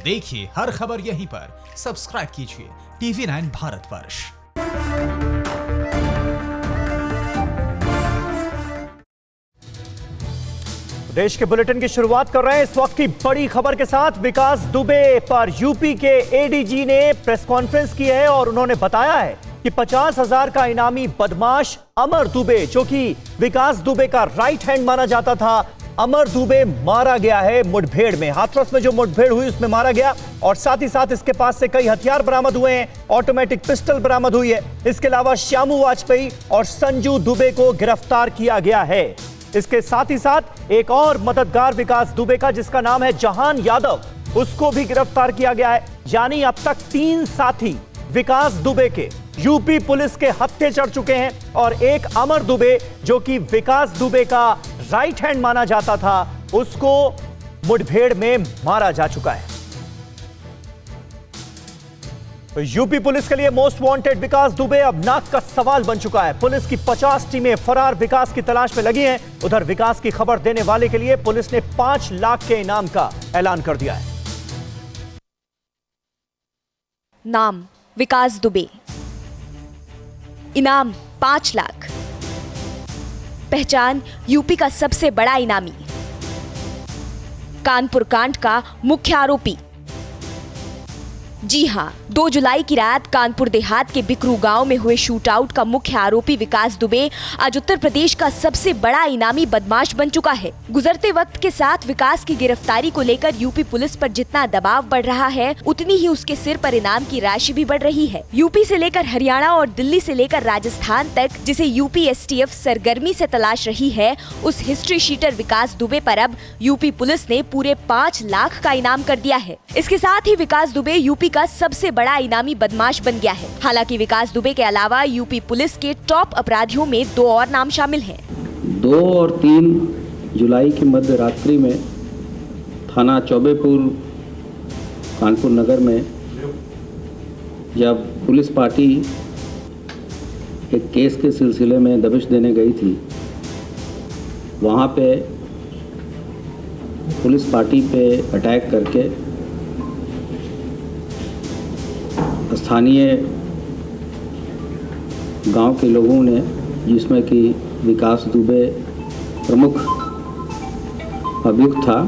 देखिए हर खबर यहीं पर। सब्सक्राइब कीजिए TV9 भारतवर्ष। देश के बुलेटिन की शुरुआत कर रहे हैं इस वक्त की बड़ी खबर के साथ। विकास दुबे पर यूपी के एडीजी ने प्रेस कॉन्फ्रेंस की है और उन्होंने बताया है कि 50,000 का इनामी बदमाश अमर दुबे, जो कि विकास दुबे का राइट हैंड माना जाता था, अमर दुबे मारा गया है मुठभेड़ में। हाथरस में जो मुठभेड़ हुई उसमें मारा गया और साथ ही साथ इसके पास से कई हथियार बरामद हुए हैं, ऑटोमेटिक पिस्टल बरामद हुई है। इसके अलावा श्यामू वाजपेयी और संजू दुबे को गिरफ्तार किया गया है। इसके साथ ही साथ एक और मददगार विकास दुबे का, जिसका नाम है जहान यादव, उसको भी गिरफ्तार किया गया है। यानी अब तक 3 साथी विकास दुबे के यूपी पुलिस के हत्थे चढ़ चुके हैं और एक अमर दुबे, जो कि विकास दुबे का राइट हैंड माना जाता था, उसको मुठभेड़ में मारा जा चुका है। तो यूपी पुलिस के लिए मोस्ट वांटेड विकास दुबे अब नाक का सवाल बन चुका है। पुलिस की 50 टीमें फरार विकास की तलाश में लगी हैं। उधर विकास की खबर देने वाले के लिए पुलिस ने 5 लाख के इनाम का ऐलान कर दिया है। नाम विकास दुबे, इनाम 5 लाख, पहचान यूपी का सबसे बड़ा इनामी, कानपुर कांड का मुख्य आरोपी। जी हां, 2 जुलाई की रात कानपुर देहात के बिकरू गांव में हुए शूटआउट का मुख्य आरोपी विकास दुबे आज उत्तर प्रदेश का सबसे बड़ा इनामी बदमाश बन चुका है। गुजरते वक्त के साथ विकास की गिरफ्तारी को लेकर यूपी पुलिस पर जितना दबाव बढ़ रहा है, उतनी ही उसके सिर पर इनाम की राशि भी बढ़ रही है। यूपी से लेकर हरियाणा और दिल्ली से लेकर राजस्थान तक जिसे यूपी एसटीएफ सरगर्मी से तलाश रही है, उस हिस्ट्री शीटर विकास दुबे पर अब यूपी पुलिस ने पूरे 5 लाख का इनाम कर दिया है। इसके साथ ही विकास दुबे यूपी का सबसे बड़ा इनामी बदमाश बन गया है। हालांकि विकास दुबे के अलावा यूपी पुलिस के टॉप अपराधियों में 2 और नाम शामिल हैं। 2 और 3 जुलाई की मध्य रात्रि में थाना चौबेपुर कानपुर नगर में जब पुलिस पार्टी एक केस के सिलसिले में दबिश देने गई थी, वहाँ पे पुलिस पार्टी पे अटैक करके स्थानीय गांव के लोगों ने, जिसमें कि विकास दुबे प्रमुख अभियुक्त था।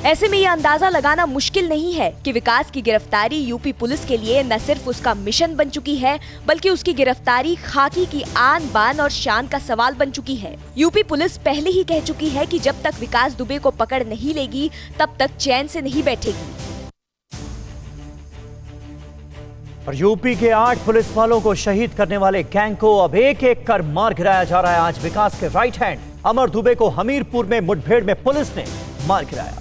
ऐसे में यह अंदाजा लगाना मुश्किल नहीं है कि विकास की गिरफ्तारी यूपी पुलिस के लिए न सिर्फ उसका मिशन बन चुकी है, बल्कि उसकी गिरफ्तारी खाकी की आन बान और शान का सवाल बन चुकी है। यूपी पुलिस पहले ही कह चुकी है कि जब तक विकास दुबे को पकड़ नहीं लेगी, तब तक चैन से नहीं बैठेगी। और यूपी के 8 पुलिस वालों को शहीद करने वाले गैंग को अब एक एक कर मार गिराया जा रहा है। आज विकास के राइट हैंड अमर दुबे को हमीरपुर में मुठभेड़ में पुलिस ने मार गिराया।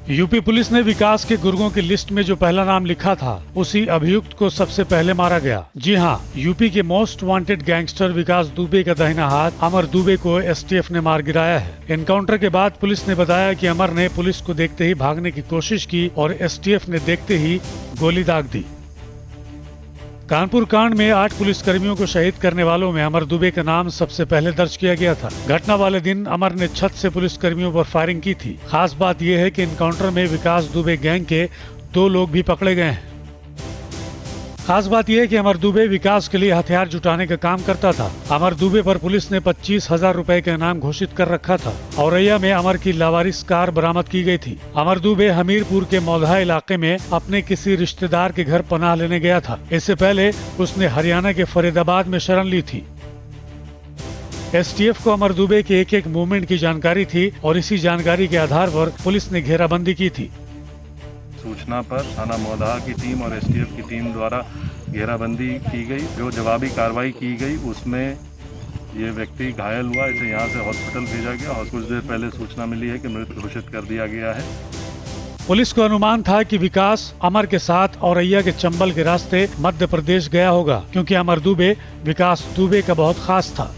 यूपी पुलिस ने विकास के गुर्गों की लिस्ट में जो पहला नाम लिखा था, उसी अभियुक्त को सबसे पहले मारा गया। जी हां, यूपी के मोस्ट वांटेड गैंगस्टर विकास दुबे का दाहिना हाथ अमर दुबे को एसटीएफ ने मार गिराया है। एनकाउंटर के बाद पुलिस ने बताया कि अमर ने पुलिस को देखते ही भागने की कोशिश की और एसटीएफ ने देखते ही गोली दाग दी। कानपुर कांड में 8 पुलिसकर्मियों को शहीद करने वालों में अमर दुबे का नाम सबसे पहले दर्ज किया गया था। घटना वाले दिन अमर ने छत से पुलिसकर्मियों पर फायरिंग की थी। खास बात यह है कि एनकाउंटर में विकास दुबे गैंग के 2 लोग भी पकड़े गए हैं। खास बात यह है कि अमर दुबे विकास के लिए हथियार जुटाने का काम करता था। अमर दुबे पर पुलिस ने 25,000 रुपए का इनाम घोषित कर रखा था। औरैया में अमर की लावारिस कार बरामद की गई थी। अमर दुबे हमीरपुर के मौधा इलाके में अपने किसी रिश्तेदार के घर पनाह लेने गया था। इससे पहले उसने हरियाणा के फरीदाबाद में शरण ली थी। एसटीएफ को अमर दुबे के एक मूवमेंट की जानकारी थी और इसी जानकारी के आधार पर पुलिस ने घेराबंदी की थी। सूचना पर थाना मौधा की टीम और एसटीएफ की टीम द्वारा घेराबंदी की गई। जो जवाबी कार्रवाई की गई उसमें ये व्यक्ति घायल हुआ। इसे यहाँ से हॉस्पिटल भेजा गया और कुछ देर पहले सूचना मिली है कि मृत घोषित कर दिया गया है। पुलिस को अनुमान था कि विकास अमर के साथ औरैया के चंबल के रास्ते मध्य प्रदेश गया होगा, क्योंकि अमर दुबे विकास दुबे का बहुत खास था।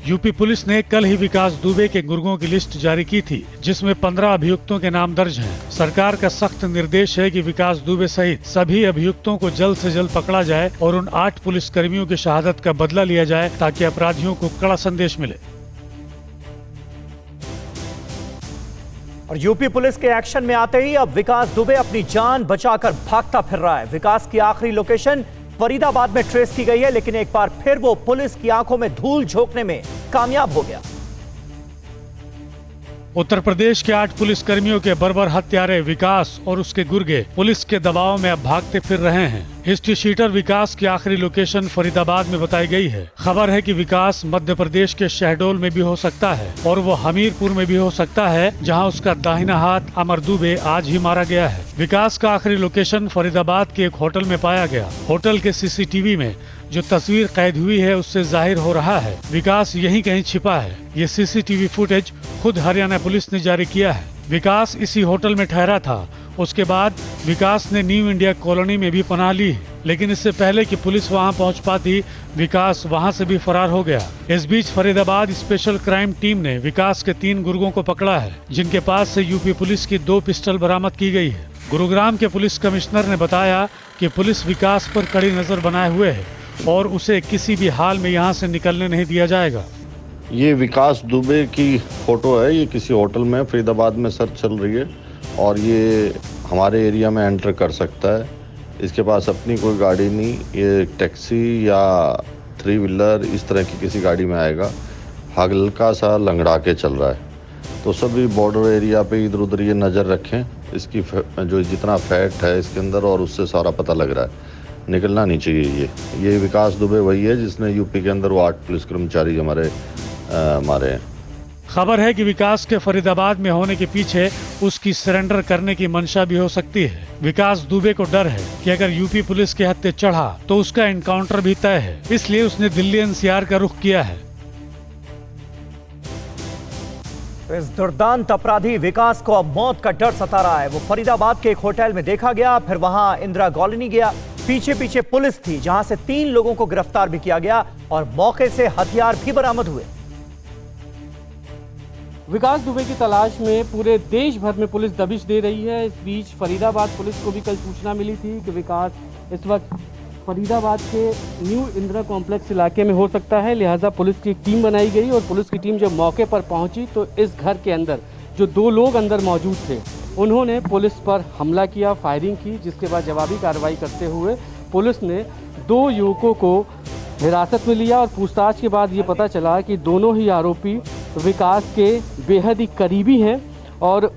यूपी पुलिस ने कल ही विकास दुबे के गुर्गों की लिस्ट जारी की थी, जिसमें 15 अभियुक्तों के नाम दर्ज हैं। सरकार का सख्त निर्देश है कि विकास दुबे सहित सभी अभियुक्तों को जल्द से जल्द पकड़ा जाए और उन 8 पुलिसकर्मियों की शहादत का बदला लिया जाए, ताकि अपराधियों को कड़ा संदेश मिले। और यूपी पुलिस के एक्शन में आते ही अब विकास दुबे अपनी जान बचाकर भागता फिर रहा है। विकास की आखिरी लोकेशन फरीदाबाद में ट्रेस की गई है, लेकिन एक बार फिर वो पुलिस की आंखों में धूल झोंकने में कामयाब हो गया। उत्तर प्रदेश के 8 पुलिसकर्मियों के बर्बर हत्यारे विकास और उसके गुर्गे पुलिस के दबाव में अब भागते फिर रहे हैं। हिस्ट्री शीटर विकास की आखिरी लोकेशन फरीदाबाद में बताई गई है। खबर है कि विकास मध्य प्रदेश के शहडोल में भी हो सकता है और वो हमीरपुर में भी हो सकता है, जहां उसका दाहिना हाथ अमर दुबे आज ही मारा गया है। विकास का आखिरी लोकेशन फरीदाबाद के एक होटल में पाया गया। होटल के सीसीटीवी में जो तस्वीर कैद हुई है उससे जाहिर हो रहा है विकास यहीं कहीं छिपा है। ये सीसीटीवी फुटेज खुद हरियाणा पुलिस ने जारी किया है। विकास इसी होटल में ठहरा था। उसके बाद विकास ने न्यू इंडिया कॉलोनी में भी पनाह ली, लेकिन इससे पहले कि पुलिस वहां पहुंच पाती विकास वहां से भी फरार हो गया। इस बीच फरीदाबाद स्पेशल क्राइम टीम ने विकास के 3 गुर्गों को पकड़ा है, जिनके पास से यूपी पुलिस की 2 पिस्टल बरामद की गई है। गुरुग्राम के पुलिस कमिश्नर ने बताया कि पुलिस विकास पर कड़ी नजर बनाए हुए है और उसे किसी भी हाल में यहाँ से निकलने नहीं दिया जाएगा। ये विकास दुबे की फोटो है। ये किसी होटल में फरीदाबाद में सर्च चल रही है और ये हमारे एरिया में एंटर कर सकता है। इसके पास अपनी कोई गाड़ी नहीं, ये टैक्सी या 3 व्हीलर इस तरह की किसी गाड़ी में आएगा। हल्का सा लंगड़ा के चल रहा है, तो सभी बॉर्डर एरिया पे इधर उधर ये नज़र रखें। इसकी जो जितना फैट है इसके अंदर और उससे सारा पता लग रहा है, निकलना नहीं चाहिए। ये विकास दुबे वही है जिसने यूपी के अंदर वो 8 पुलिस कर्मचारी हमारे मारे हैं। खबर है कि विकास के फरीदाबाद में होने के पीछे उसकी सरेंडर करने की मंशा भी हो सकती है। विकास दुबे को डर है कि अगर यूपी पुलिस के हत्थे चढ़ा तो उसका एनकाउंटर भी तय है, इसलिए उसने दिल्ली एनसीआर का रुख किया है। इस दुर्दांत अपराधी विकास को अब मौत का डर सता रहा है। वो फरीदाबाद के एक होटल में देखा गया, फिर वहां इंदिरा कॉलोनी गया। पीछे पीछे पुलिस थी, जहां से 3 लोगों को गिरफ्तार भी किया गया और मौके से हथियार भी बरामद हुए। विकास दुबे की तलाश में पूरे देश भर में पुलिस दबिश दे रही है। इस बीच फरीदाबाद पुलिस को भी कल सूचना मिली थी कि विकास इस वक्त फरीदाबाद के न्यू इंदिरा कॉम्प्लेक्स इलाके में हो सकता है, लिहाजा पुलिस की एक टीम बनाई गई और पुलिस की टीम जब मौके पर पहुंची तो इस घर के अंदर जो 2 लोग अंदर मौजूद थे उन्होंने पुलिस पर हमला किया, फायरिंग की, जिसके बाद जवाबी कार्रवाई करते हुए पुलिस ने 2 युवकों को हिरासत में लिया और पूछताछ के बाद ये पता चला कि दोनों ही आरोपी विकास के बेहद ही करीबी हैं और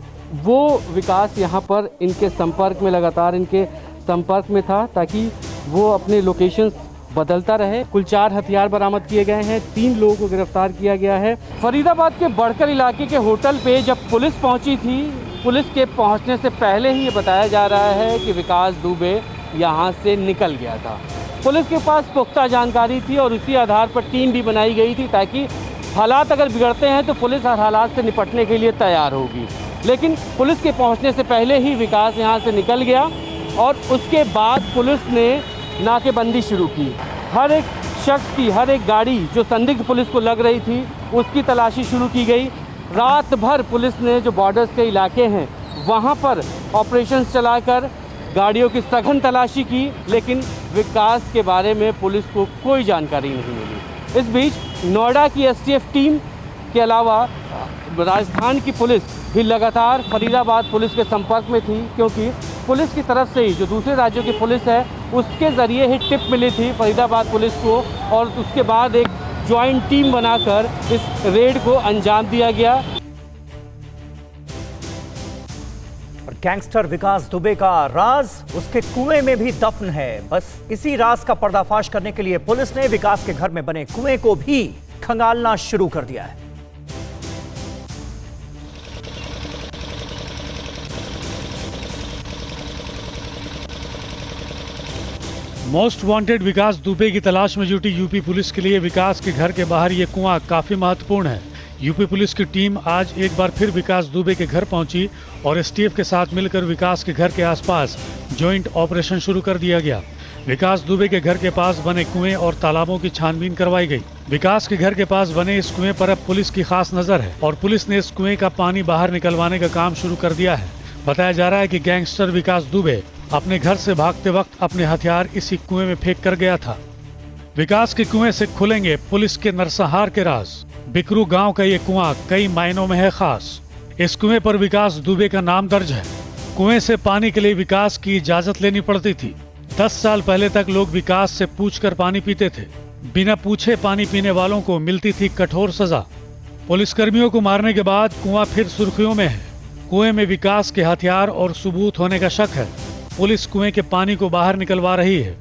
वो विकास यहाँ पर इनके संपर्क में लगातार इनके संपर्क में था ताकि वो अपने लोकेशंस बदलता रहे। कुल 4 हथियार बरामद किए गए हैं, 3 लोगों को गिरफ्तार किया गया है। फरीदाबाद के बड़कर इलाके के होटल पे जब पुलिस पहुंची थी, पुलिस के पहुंचने से पहले ही ये बताया जा रहा है कि विकास दुबे यहाँ से निकल गया था। पुलिस के पास पुख्ता जानकारी थी और उसी आधार पर टीम भी बनाई गई थी ताकि हालात अगर बिगड़ते हैं तो पुलिस हर हालात से निपटने के लिए तैयार होगी। लेकिन पुलिस के पहुंचने से पहले ही विकास यहां से निकल गया और उसके बाद पुलिस ने नाकेबंदी शुरू की। हर एक शख्स की, हर एक गाड़ी जो संदिग्ध पुलिस को लग रही थी उसकी तलाशी शुरू की गई। रात भर पुलिस ने जो बॉर्डर्स के इलाके हैं वहां पर ऑपरेशंस चलाकर गाड़ियों की सघन तलाशी की, लेकिन विकास के बारे में पुलिस को कोई जानकारी नहीं मिली। इस बीच नोएडा की एसटीएफ टीम के अलावा राजस्थान की पुलिस भी लगातार फरीदाबाद पुलिस के संपर्क में थी, क्योंकि पुलिस की तरफ से ही जो दूसरे राज्यों की पुलिस है उसके ज़रिए ही टिप मिली थी फरीदाबाद पुलिस को और उसके बाद एक ज्वाइंट टीम बनाकर इस रेड को अंजाम दिया गया। और गैंगस्टर विकास दुबे का राज उसके कुएं में भी दफन है। बस इसी राज का पर्दाफाश करने के लिए पुलिस ने विकास के घर में बने कुएं को भी खंगालना शुरू कर दिया है। मोस्ट वांटेड विकास दुबे की तलाश में जुटी यूपी पुलिस के लिए विकास के घर के बाहर ये कुआं काफी महत्वपूर्ण है। यूपी पुलिस की टीम आज एक बार फिर विकास दुबे के घर पहुंची और एसटीएफ के साथ मिलकर विकास के घर के आसपास जॉइंट ऑपरेशन शुरू कर दिया गया। विकास दुबे के घर के पास बने कुएं और तालाबों की छानबीन करवाई गई। विकास के घर के पास बने इस कुएं पर अब पुलिस की खास नजर है और पुलिस ने इस कुएं का पानी बाहर निकलवाने का काम शुरू कर दिया है। बताया जा रहा है कि गैंगस्टर विकास दुबे अपने घर से भागते वक्त अपने हथियार इसी कुएं में फेंक कर गया था। विकास के कुएं से खुलेंगे पुलिस के नरसंहार के राज। बिकरू गांव का ये कुआं कई मायनों में है खास। इस कुएं पर विकास दुबे का नाम दर्ज है। कुएं से पानी के लिए विकास की इजाजत लेनी पड़ती थी। 10 साल पहले तक लोग विकास से पूछकर पानी पीते थे। बिना पूछे पानी पीने वालों को मिलती थी कठोर सजा। पुलिसकर्मियों को मारने के बाद कुआं फिर सुर्खियों में है। कुएं में विकास के हथियार और सबूत होने का शक है। पुलिस कुएं के पानी को बाहर निकलवा रही है।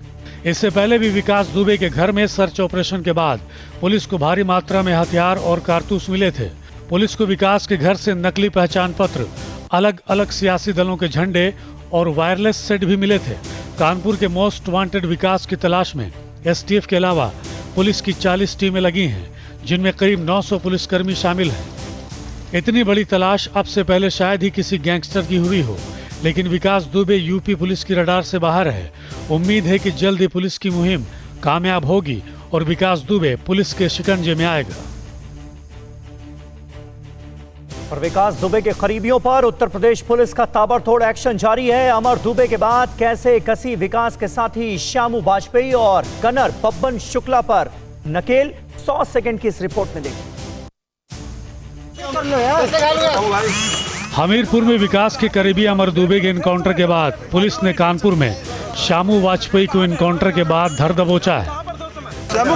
इससे पहले भी विकास दुबे के घर में सर्च ऑपरेशन के बाद पुलिस को भारी मात्रा में हथियार और कारतूस मिले थे। पुलिस को विकास के घर से नकली पहचान पत्र, अलग अलग सियासी दलों के झंडे और वायरलेस सेट भी मिले थे। कानपुर के मोस्ट वांटेड विकास की तलाश में एसटीएफ के अलावा पुलिस की 40 टीमें लगी हैं, जिनमें करीब 900 पुलिसकर्मी शामिल हैं। इतनी बड़ी तलाश अब से पहले शायद ही किसी गैंगस्टर की हुई हो, लेकिन विकास दुबे यूपी पुलिस की रडार से बाहर है। उम्मीद है कि जल्द ही पुलिस की मुहिम कामयाब होगी और विकास दुबे पुलिस के शिकंजे में आएगा। और विकास दुबे के करीबियों पर उत्तर प्रदेश पुलिस का ताबड़तोड़ एक्शन जारी है। अमर दुबे के बाद कैसे कसी विकास के साथी श्यामू वाजपेयी और गनर बब्बन शुक्ला पर नकेल, 100 सेकंड की इस रिपोर्ट में देखिए। हमीरपुर में विकास के करीबी अमर दुबे के एनकाउंटर के बाद पुलिस ने कानपुर में श्यामू वाजपेयी को एनकाउंटर के बाद धर दबोचा है। श्यामू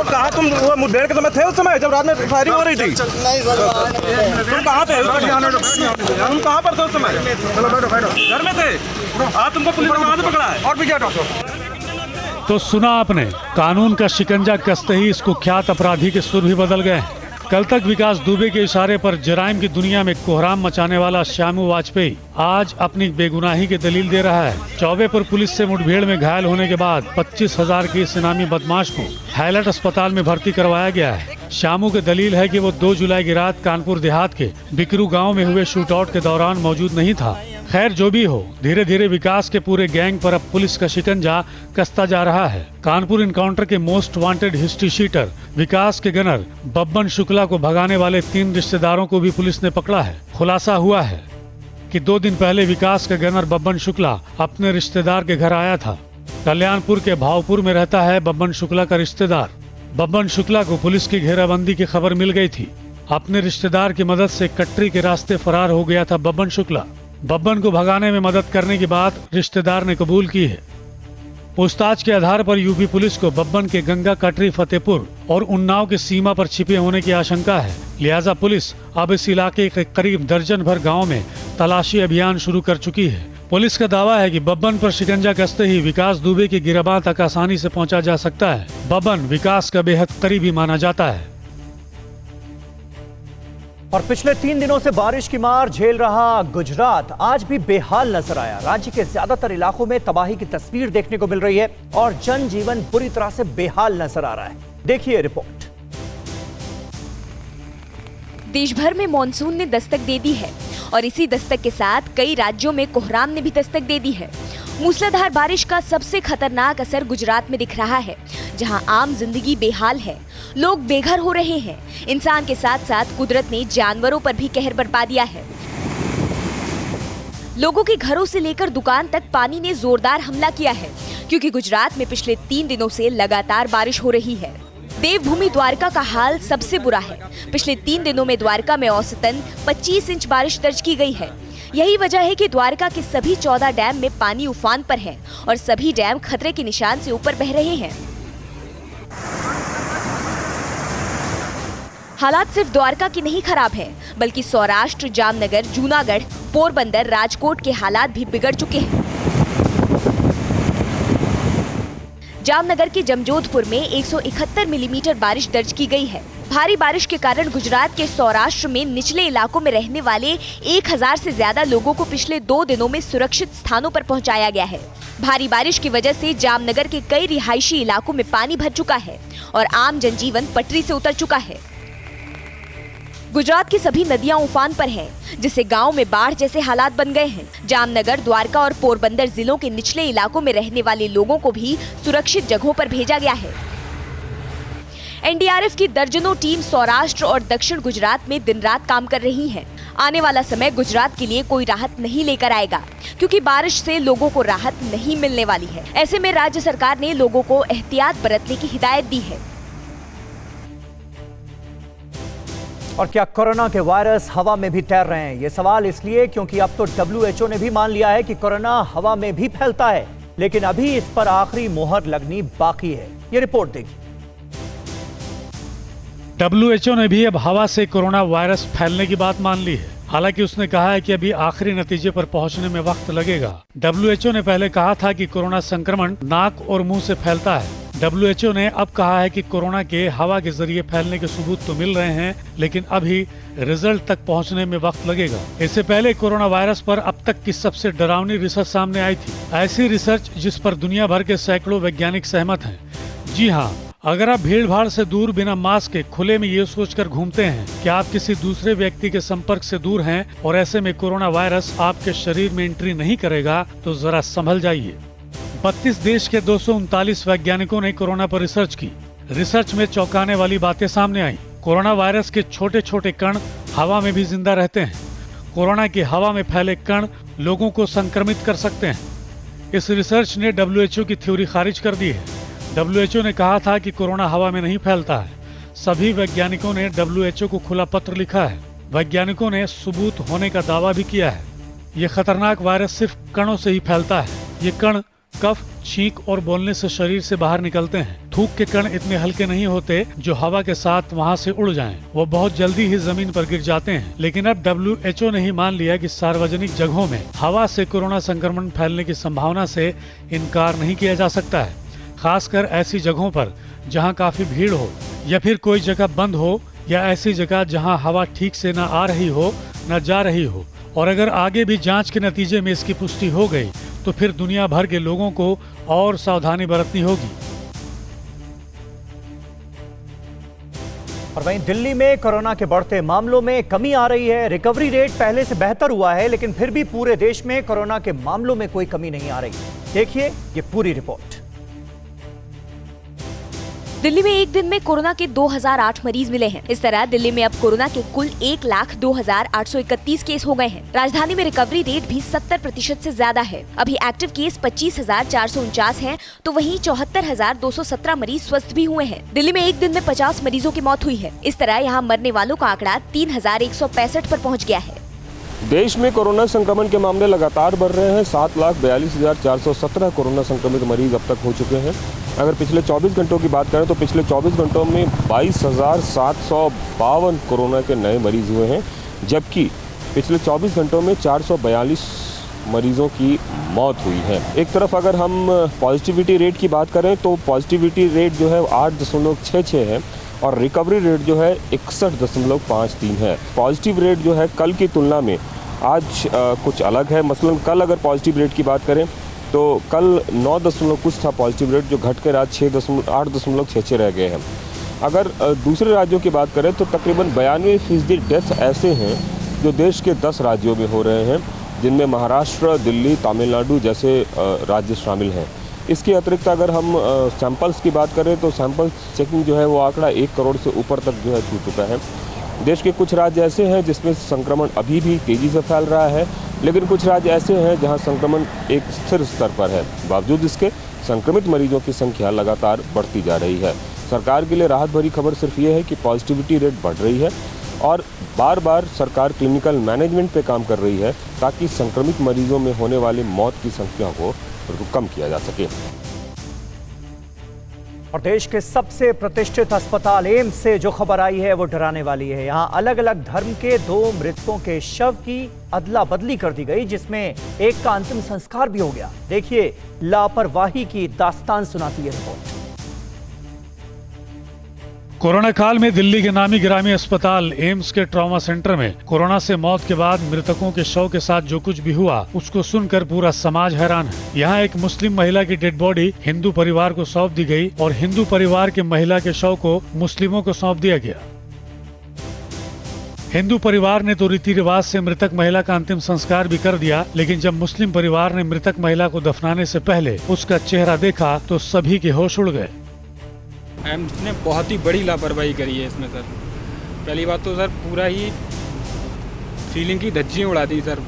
कहाँ तुम मुठभेड़ के समय थे? उस समय जब रात में फायरिंग हो रही थी तुम कहाँ थे? तुम कहाँ पर थे उस समय? घर में थे। आज तुमको पुलिस ने कहाँ से पकड़ा है? और भी क्या डॉक्टर? तो सुना आपने, कानून का शिकंजा कसते ही इस कुख्यात अपराधी के सुर भी बदल गए हैं। कल तक विकास दुबे के इशारे पर जराइम की दुनिया में कोहराम मचाने वाला श्यामू वाजपेयी आज अपनी बेगुनाही की दलील दे रहा है। चौबेपुर पुलिस से मुठभेड़ में घायल होने के बाद 25,000 के इस इनामी बदमाश को हाईलाइट अस्पताल में भर्ती करवाया गया है। श्यामू की दलील है कि वो 2 जुलाई की रात कानपुर देहात के बिकरू गाँव में हुए शूटआउट के दौरान मौजूद नहीं था। खैर जो भी हो, धीरे धीरे विकास के पूरे गैंग पर अब पुलिस का शिकंजा कसता जा रहा है। कानपुर इनकाउंटर के मोस्ट वांटेड हिस्ट्री शीटर विकास के गनर बब्बन शुक्ला को भगाने वाले 3 रिश्तेदारों को भी पुलिस ने पकड़ा है। खुलासा हुआ है कि 2 दिन पहले विकास का गनर बब्बन शुक्ला अपने रिश्तेदार के घर आया था। कल्याणपुर के भावपुर में रहता है बब्बन शुक्ला का रिश्तेदार। बब्बन शुक्ला को पुलिस की घेराबंदी की खबर मिल गई थी। अपने रिश्तेदार की मदद से कटरी के रास्ते फरार हो गया था बब्बन शुक्ला। बब्बन को भगाने में मदद करने की बात रिश्तेदार ने कबूल की है। पूछताछ के आधार पर यूपी पुलिस को बब्बन के गंगा कटरी, फतेहपुर और उन्नाव की सीमा पर छिपे होने की आशंका है। लिहाजा पुलिस अब इस इलाके के करीब दर्जन भर गाँव में तलाशी अभियान शुरू कर चुकी है। पुलिस का दावा है कि बब्बन पर शिकंजा कसते ही विकास दुबे की गिरबां तक आसानी से पहुंचा जा सकता है। बब्बन विकास का बेहद करीबी माना जाता है। और पिछले 3 दिनों से बारिश की मार झेल रहा गुजरात आज भी बेहाल नजर आया। राज्य के ज्यादातर इलाकों में तबाही की तस्वीर देखने को मिल रही है और जनजीवन बुरी तरह से बेहाल नजर आ रहा है। देखिए रिपोर्ट। देश भर में मॉनसून ने दस्तक दे दी है और इसी दस्तक के साथ कई राज्यों में कोहराम ने भी दस्तक दे दी है। मूसलाधार बारिश का सबसे खतरनाक असर गुजरात में दिख रहा है, जहां आम जिंदगी बेहाल है, लोग बेघर हो रहे हैं। इंसान के साथ साथ कुदरत ने जानवरों पर भी कहर बरपा दिया है। लोगों के घरों से लेकर दुकान तक पानी ने जोरदार हमला किया है, क्योंकि गुजरात में पिछले 3 दिनों से लगातार बारिश हो रही है। देवभूमि द्वारका का हाल सबसे बुरा है। पिछले 3 दिनों में द्वारका में औसतन 25 इंच बारिश दर्ज की गई है। यही वजह है कि द्वारका के सभी 14 डैम में पानी उफान पर है और सभी डैम खतरे के निशान से ऊपर बह रहे हैं। हालात सिर्फ द्वारका की नहीं खराब है, बल्कि सौराष्ट्र, जामनगर, जूनागढ़, पोरबंदर, राजकोट के हालात भी बिगड़ चुके हैं। जामनगर के जमजोधपुर में 171 मिलीमीटर बारिश दर्ज की गई है। भारी बारिश के कारण गुजरात के सौराष्ट्र में निचले इलाकों में रहने वाले 1000 से ज्यादा लोगों को पिछले 2 दिनों में सुरक्षित स्थानों पर पहुंचाया गया है। भारी बारिश की वजह से जामनगर के कई रिहायशी इलाकों में पानी भर चुका है और आम जनजीवन पटरी से उतर चुका है। गुजरात की सभी नदियां उफान पर हैं, जिससे गांव में बाढ़ जैसे हालात बन गए हैं। जामनगर, द्वारका और पोरबंदर जिलों के निचले इलाकों में रहने वाले लोगों को भी सुरक्षित जगहों पर भेजा गया है। एनडीआरएफ की दर्जनों टीम सौराष्ट्र और दक्षिण गुजरात में दिन रात काम कर रही है। आने वाला समय गुजरात के लिए कोई राहत नहीं लेकर आएगा, क्योंकि बारिश से लोगों को राहत नहीं मिलने वाली है। ऐसे में राज्य सरकार ने लोगों को एहतियात बरतने की हिदायत दी है। और क्या कोरोना के वायरस हवा में भी तैर रहे हैं? ये सवाल इसलिए क्योंकि अब तो WHO ने भी मान लिया है कि कोरोना हवा में भी फैलता है, लेकिन अभी इस पर आखिरी मोहर लगनी बाकी है। ये रिपोर्ट देखिए। WHO ने भी अब हवा से कोरोना वायरस फैलने की बात मान ली है। हालांकि उसने कहा है कि अभी आखिरी नतीजे पर पहुंचने में वक्त लगेगा। WHO ने पहले कहा था कि कोरोना संक्रमण नाक और मुंह से फैलता है। WHO ने अब कहा है कि कोरोना के हवा के जरिए फैलने के सबूत तो मिल रहे हैं, लेकिन अभी रिजल्ट तक पहुंचने में वक्त लगेगा। इससे पहले कोरोना वायरस पर अब तक की सबसे डरावनी रिसर्च सामने आई थी। ऐसी रिसर्च जिस पर दुनिया भर के सैकड़ों वैज्ञानिक सहमत हैं। जी हाँ, अगर आप भीड़ भाड़ से दूर बिना मास्क के खुले में ये सोचकर घूमते हैं कि आप किसी दूसरे व्यक्ति के संपर्क से दूर हैं और ऐसे में कोरोना वायरस आपके शरीर में एंट्री नहीं करेगा, तो जरा संभल जाइए। 32 देश के 239 वैज्ञानिकों ने कोरोना पर रिसर्च की। रिसर्च में चौंकाने वाली बातें सामने आई। कोरोना वायरस के छोटे छोटे कण हवा में भी जिंदा रहते हैं। कोरोना के हवा में फैले कण लोगों को संक्रमित कर सकते हैं। इस रिसर्च ने WHO की थ्योरी खारिज कर दी है। WHO ने कहा था कि कोरोना हवा में नहीं फैलता है। सभी वैज्ञानिकों ने WHO को खुला पत्र लिखा है। वैज्ञानिकों ने सबूत होने का दावा भी किया है। ये खतरनाक वायरस सिर्फ कणों से ही फैलता है। ये कण कफ, छींक और बोलने से शरीर से बाहर निकलते हैं। थूक के कण इतने हल्के नहीं होते जो हवा के साथ वहां से उड़ जाएं। वो बहुत जल्दी ही जमीन पर गिर जाते हैं। लेकिन अब WHO ने ही मान लिया कि सार्वजनिक जगहों में हवा से कोरोना संक्रमण फैलने की संभावना से इनकार नहीं किया जा सकता है। खासकर ऐसी जगहों पर जहां काफी भीड़ हो, या फिर कोई जगह बंद हो, या ऐसी जगह जहां हवा ठीक से न आ रही हो न जा रही हो। और अगर आगे भी जांच के नतीजे में इसकी पुष्टि हो गई तो फिर दुनिया भर के लोगों को और सावधानी बरतनी होगी। और वहीं दिल्ली में कोरोना के बढ़ते मामलों में कमी आ रही है। रिकवरी रेट पहले से बेहतर हुआ है, लेकिन फिर भी पूरे देश में कोरोना के मामलों में कोई कमी नहीं आ रही। देखिए ये पूरी रिपोर्ट। दिल्ली में एक दिन में कोरोना के 2008 मरीज मिले हैं। इस तरह दिल्ली में अब कोरोना के कुल 1,02,831 केस हो गए हैं। राजधानी में रिकवरी रेट भी 70% से ज्यादा है। अभी एक्टिव केस 25,449 हैं, तो वहीं 74,217 मरीज स्वस्थ भी हुए हैं। दिल्ली में एक दिन में 50 मरीजों की मौत हुई है। इस तरह यहाँ मरने वालों का आंकड़ा 3,165 पर पहुँच गया है। देश में कोरोना संक्रमण के मामले लगातार बढ़ रहे हैं। 7,42,417 कोरोना संक्रमित मरीज अब तक हो चुके हैं। अगर पिछले 24 घंटों की बात करें तो पिछले 24 घंटों में 22,752 कोरोना के नए मरीज हुए हैं, जबकि पिछले 24 घंटों में 442 मरीजों की मौत हुई है। एक तरफ अगर हम पॉजिटिविटी रेट की बात करें तो पॉजिटिविटी रेट जो है 8.66 है और रिकवरी रेट जो है 61.53 है। पॉजिटिव रेट जो है कल की तुलना में आज कुछ अलग है। मसलन कल अगर पॉजिटिव रेट की बात करें तो कल 9 कुछ था पॉजिटिव रेट, जो घट कर आज 8.66 रह गए हैं। अगर दूसरे राज्यों की बात करें तो तकरीबन 92% डेथ ऐसे हैं जो देश के 10 राज्यों में हो रहे हैं, जिनमें महाराष्ट्र, दिल्ली, तमिलनाडु जैसे राज्य शामिल हैं। इसके अतिरिक्त अगर हम सैंपल्स की बात करें तो सैंपल चेकिंग जो है वो आंकड़ा 1 करोड़ से ऊपर तक जो है छू चुका है। देश के कुछ राज्य ऐसे हैं जिसमें संक्रमण अभी भी तेज़ी से फैल रहा है, लेकिन कुछ राज्य ऐसे हैं जहां संक्रमण एक स्थिर स्तर पर है। बावजूद इसके संक्रमित मरीजों की संख्या लगातार बढ़ती जा रही है। सरकार के लिए राहत भरी खबर सिर्फ ये है कि पॉजिटिविटी रेट बढ़ रही है और बार बार सरकार क्लिनिकल मैनेजमेंट पे काम कर रही है ताकि संक्रमित मरीजों में होने वाली मौत की संख्या को कम किया जा सके। और देश के सबसे प्रतिष्ठित अस्पताल एम्स से जो खबर आई है वो डराने वाली है। यहाँ अलग अलग धर्म के 2 मृतकों के शव की अदला बदली कर दी गई, जिसमें एक का अंतिम संस्कार भी हो गया। देखिए लापरवाही की दास्तान सुनाती है रिपोर्ट। कोरोना काल में दिल्ली के नामी गिरामी अस्पताल एम्स के ट्रॉमा सेंटर में कोरोना से मौत के बाद मृतकों के शव के साथ जो कुछ भी हुआ उसको सुनकर पूरा समाज हैरान है। यहाँ एक मुस्लिम महिला की डेड बॉडी हिंदू परिवार को सौंप दी गई और हिंदू परिवार के महिला के शव को मुस्लिमों को सौंप दिया गया। हिंदू परिवार ने तो रीति रिवाज से मृतक महिला का अंतिम संस्कार भी कर दिया, लेकिन जब मुस्लिम परिवार ने मृतक महिला को दफनाने से पहले उसका चेहरा देखा तो सभी के होश उड़ गए। एम्स ने बहुत ही बड़ी लापरवाही करी है इसमें सर। पहली बात तो सर पूरा ही फीलिंग की धज्जियाँ उड़ा दी सर।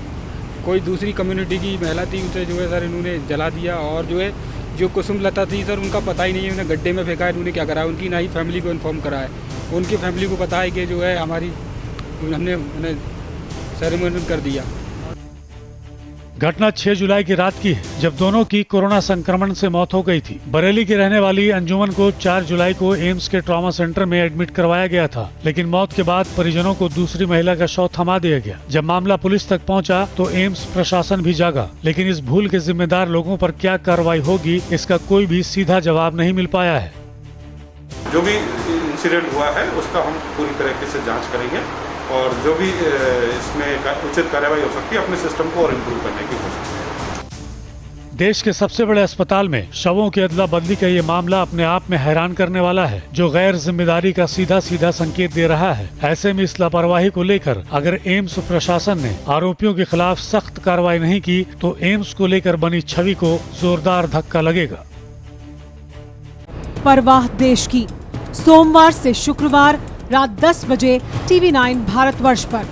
कोई दूसरी कम्युनिटी की महिला थी उसे जो है सर इन्होंने जला दिया, और जो है जो कुसुम लता थी सर उनका पता ही नहीं है, उन्हें गड्ढे में फेंका है, इन्होंने क्या करा है उनकी ना ही फैमिली को इन्फॉर्म करा है। उनकी फैमिली को पता है कि जो है हमारी हमने उन्हें सेरेमनी कर दिया। घटना 6 जुलाई की रात की है, जब दोनों की कोरोना संक्रमण से मौत हो गई थी। बरेली की रहने वाली अंजुमन को 4 जुलाई को एम्स के ट्रॉमा सेंटर में एडमिट करवाया गया था, लेकिन मौत के बाद परिजनों को दूसरी महिला का शव थमा दिया गया। जब मामला पुलिस तक पहुंचा तो एम्स प्रशासन भी जागा, लेकिन इस भूल के जिम्मेदार लोगों पर क्या कार्रवाई होगी, इसका कोई भी सीधा जवाब नहीं मिल पाया है। जो भी इंसिडेंट हुआ है उसका हम पूरी तरीके से जांच करेंगे और जो भी इसमें उचित कार्रवाई हो सकती है अपने सिस्टम को और इम्प्रूव करने की कोशिश करेंगे। देश के सबसे बड़े अस्पताल में शवों की अदला बदली का ये मामला अपने आप में हैरान करने वाला है, जो गैर जिम्मेदारी का सीधा सीधा संकेत दे रहा है। ऐसे में इस लापरवाही को लेकर अगर एम्स प्रशासन ने आरोपियों के खिलाफ सख्त कार्रवाई नहीं की तो एम्स को लेकर बनी छवि को जोरदार धक्का लगेगा। परवाह देश की, सोमवार से शुक्रवार रात 10 बजे TV9 भारतवर्ष पर।